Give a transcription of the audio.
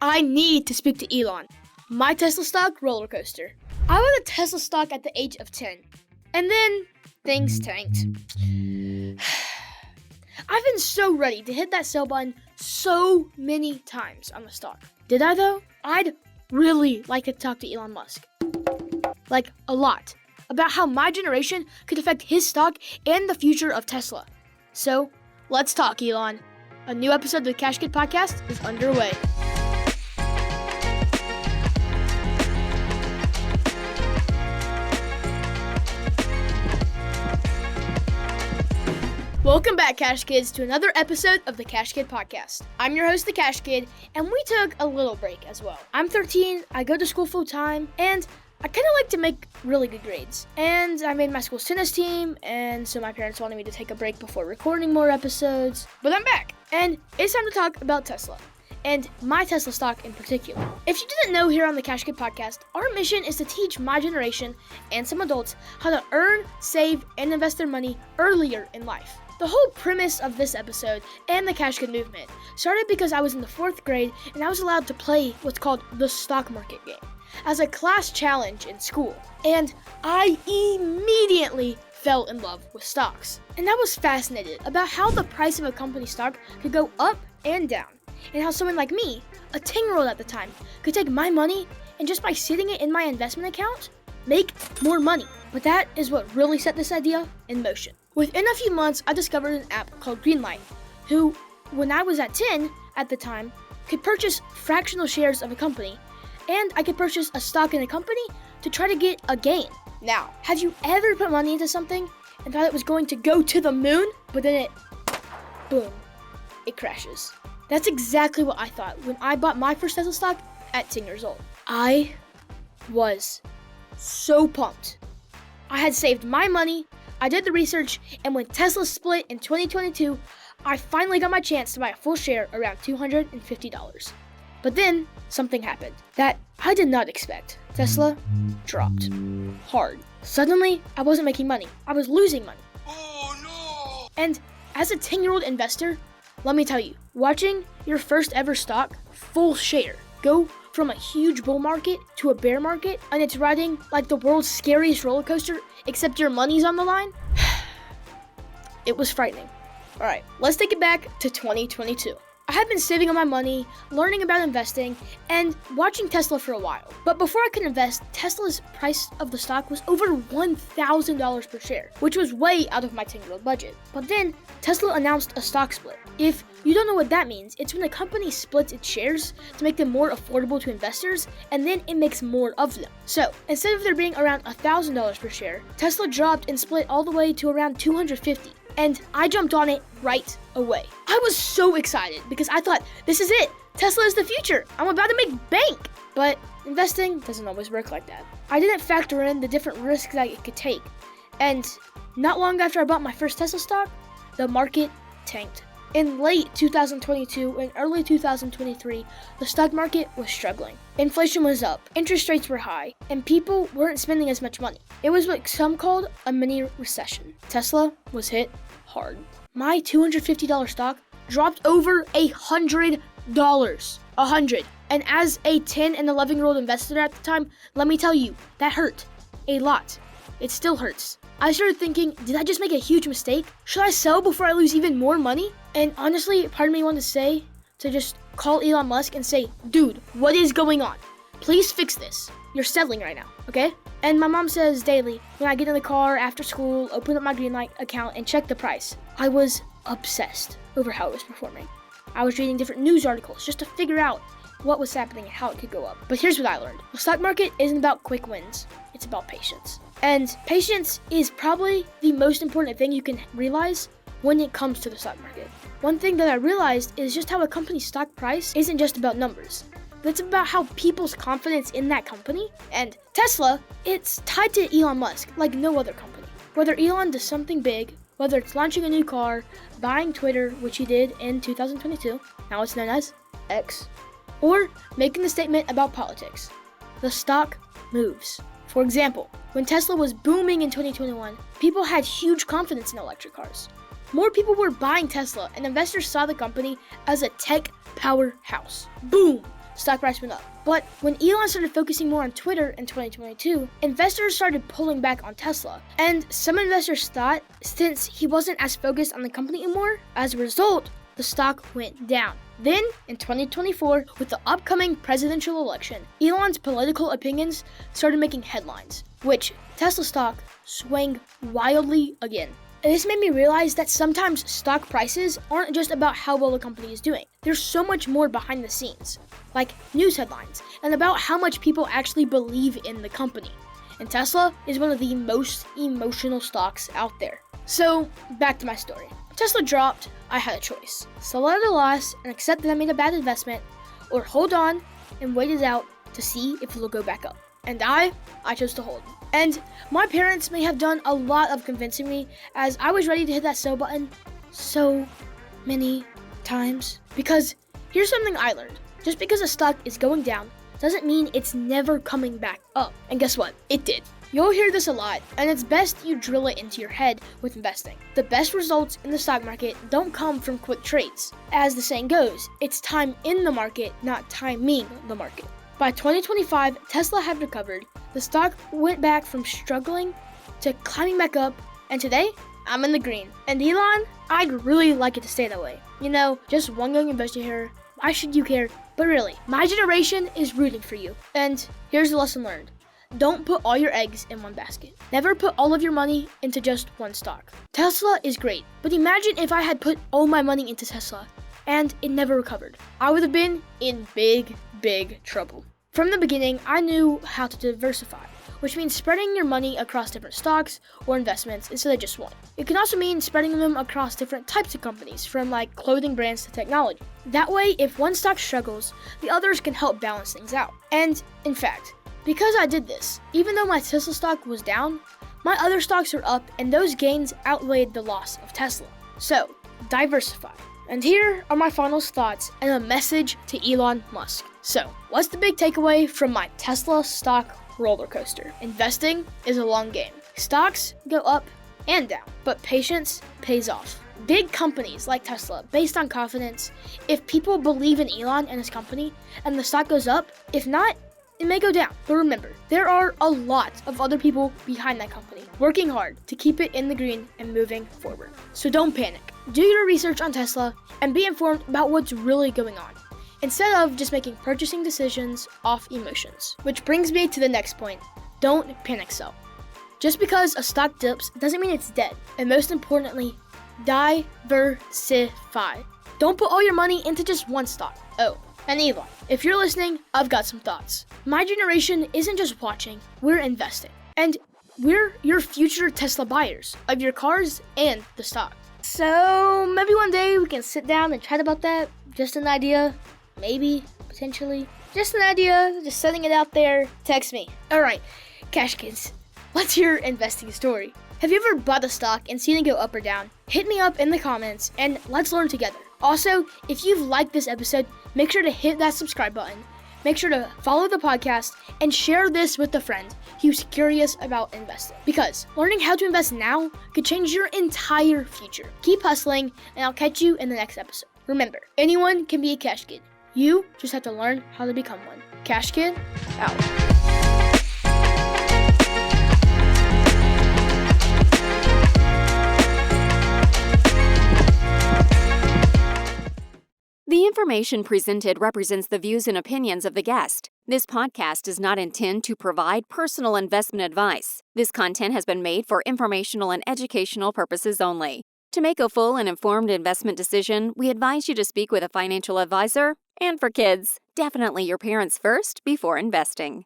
I need to speak to Elon. My Tesla stock roller coaster. I bought a Tesla stock at the age of 10, and then things tanked. I've been so ready to hit that sell button so many times on the stock. Did I though? I'd really like to talk to Elon Musk. Like, a lot. About how my generation could affect his stock and the future of Tesla. So, let's talk, Elon. A new episode of the Cash Kid Podcast is underway. Welcome back, Cash Kids, to another episode of the Cash Kid Podcast. I'm your host, the Cash Kid, and we took a little break as well. I'm 13, I go to school full time, and I kind of like to make really good grades. And I made my school's tennis team, and so my parents wanted me to take a break before recording more episodes. But I'm back, and it's time to talk about Tesla, and my Tesla stock in particular. If you didn't know, here on the Cash Kid Podcast, our mission is to teach my generation and some adults how to earn, save, and invest their money earlier in life. The whole premise of this episode and the Cash Kid movement started because I was in the 4th grade and I was allowed to play what's called the stock market game as a class challenge in school. And I immediately fell in love with stocks. And I was fascinated about how the price of a company stock could go up and down, and how someone like me, a 10-year-old at the time, could take my money and just by sitting it in my investment account, make more money. But that is what really set this idea in motion. Within a few months, I discovered an app called Greenlight, who, when I was at 10 at the time, could purchase fractional shares of a company, and I could purchase a stock in a company to try to get a gain. Now, have you ever put money into something and thought it was going to go to the moon, but then boom, it crashes? That's exactly what I thought when I bought my first Tesla stock at 10 years old. I was so pumped. I had saved my money, I did the research, and when Tesla split in 2022, I finally got my chance to buy a full share around $250. But then, something happened that I did not expect. Tesla dropped hard. Suddenly, I wasn't making money. I was losing money. Oh no! And as a 10-year-old investor, let me tell you, watching your first ever stock, full share, go from a huge bull market to a bear market, and it's riding like the world's scariest roller coaster, except your money's on the line, it was frightening. All right, let's take it back to 2022. I had been saving up my money, learning about investing, and watching Tesla for a while. But before I could invest, Tesla's price of the stock was over $1,000 per share, which was way out of my 10-year-old budget. But then, Tesla announced a stock split. If you don't know what that means, it's when a company splits its shares to make them more affordable to investors, and then it makes more of them. So, instead of there being around $1,000 per share, Tesla dropped and split all the way to around $250. And I jumped on it right away. I was so excited because I thought, this is it. Tesla is the future. I'm about to make bank. But investing doesn't always work like that. I didn't factor in the different risks that it could take. And not long after I bought my first Tesla stock, the market tanked. In late 2022 and early 2023, the stock market was struggling. Inflation was up, interest rates were high, and people weren't spending as much money. It was what some called a mini recession. Tesla was hit hard. My $250 stock dropped over $100. $100. And as a 10 and 11-year-old investor at the time, let me tell you, that hurt a lot. It still hurts. I started thinking, did I just make a huge mistake? Should I sell before I lose even more money? And honestly, part of me wanted to just call Elon Musk and say, dude, what is going on? Please fix this. You're settling right now, okay? And my mom says daily, when I get in the car after school, open up my Greenlight account and check the price. I was obsessed over how it was performing. I was reading different news articles just to figure out what was happening and how it could go up. But here's what I learned. The stock market isn't about quick wins. It's about patience. And patience is probably the most important thing you can realize when it comes to the stock market. One thing that I realized is just how a company's stock price isn't just about numbers. It's about how people's confidence in that company. And Tesla, it's tied to Elon Musk like no other company. Whether Elon does something big, whether it's launching a new car, buying Twitter, which he did in 2022, now it's known as X, or making a statement about politics, the stock moves. For example, when Tesla was booming in 2021, people had huge confidence in electric cars. More people were buying Tesla, and investors saw the company as a tech powerhouse. Boom! stock price went up. But when Elon started focusing more on Twitter in 2022, investors started pulling back on Tesla. And some investors thought, since he wasn't as focused on the company anymore, as a result, the stock went down. Then, in 2024, with the upcoming presidential election, Elon's political opinions started making headlines, which Tesla stock swung wildly again. And this made me realize that sometimes stock prices aren't just about how well a company is doing. There's so much more behind the scenes, like news headlines, and about how much people actually believe in the company. And Tesla is one of the most emotional stocks out there. So, back to my story. Tesla dropped, I had a choice. Sell at a loss and accept that I made a bad investment, or hold on and wait it out to see if it'll go back up. And I chose to hold. And my parents may have done a lot of convincing me, as I was ready to hit that sell button so many times. Because here's something I learned. Just because a stock is going down doesn't mean it's never coming back up. And guess what? It did. You'll hear this a lot, and it's best you drill it into your head with investing. The best results in the stock market don't come from quick trades. As the saying goes, it's time in the market, not timing the market. By 2025, Tesla had recovered. The stock went back from struggling to climbing back up, and today, I'm in the green. And Elon, I'd really like it to stay that way. You know, just one young investor here. Why should you care? But really, my generation is rooting for you. And here's the lesson learned. Don't put all your eggs in one basket. Never put all of your money into just one stock. Tesla is great, but imagine if I had put all my money into Tesla and it never recovered. I would have been in big trouble. From the beginning, I knew how to diversify, which means spreading your money across different stocks or investments instead of just one. It can also mean spreading them across different types of companies, from like clothing brands to technology. That way, if one stock struggles, the others can help balance things out. And in fact, because I did this, even though my Tesla stock was down, my other stocks are up, and those gains outweighed the loss of Tesla. So, diversify. And here are my final thoughts and a message to Elon Musk. So, what's the big takeaway from my Tesla stock roller coaster? Investing is a long game. Stocks go up and down, but patience pays off. Big companies like Tesla, based on confidence, if people believe in Elon and his company, and the stock goes up, if not, it may go down. But remember, there are a lot of other people behind that company working hard to keep it in the green and moving forward. So don't panic. Do your research on Tesla and be informed about what's really going on, instead of just making purchasing decisions off emotions. Which brings me to the next point. Don't panic sell. Just because a stock dips doesn't mean it's dead. And most importantly, diversify. Don't put all your money into just one stock. Oh, and Elon, if you're listening, I've got some thoughts. My generation isn't just watching, we're investing. And we're your future Tesla buyers of your cars and the stock. So maybe one day we can sit down and chat about that. Just an idea. Maybe, potentially. Just an idea, just setting it out there. Text me. Alright, Cash Kids, let's hear your investing story. Have you ever bought a stock and seen it go up or down? Hit me up in the comments and let's learn together. Also, if you've liked this episode, make sure to hit that subscribe button. Make sure to follow the podcast and share this with a friend who's curious about investing. Because learning how to invest now could change your entire future. Keep hustling, and I'll catch you in the next episode. Remember, anyone can be a cash kid. You just have to learn how to become one. Cash Kid, out. The information presented represents the views and opinions of the guest. This podcast does not intend to provide personal investment advice. This content has been made for informational and educational purposes only. To make a full and informed investment decision, we advise you to speak with a financial advisor. And for kids, definitely your parents first before investing.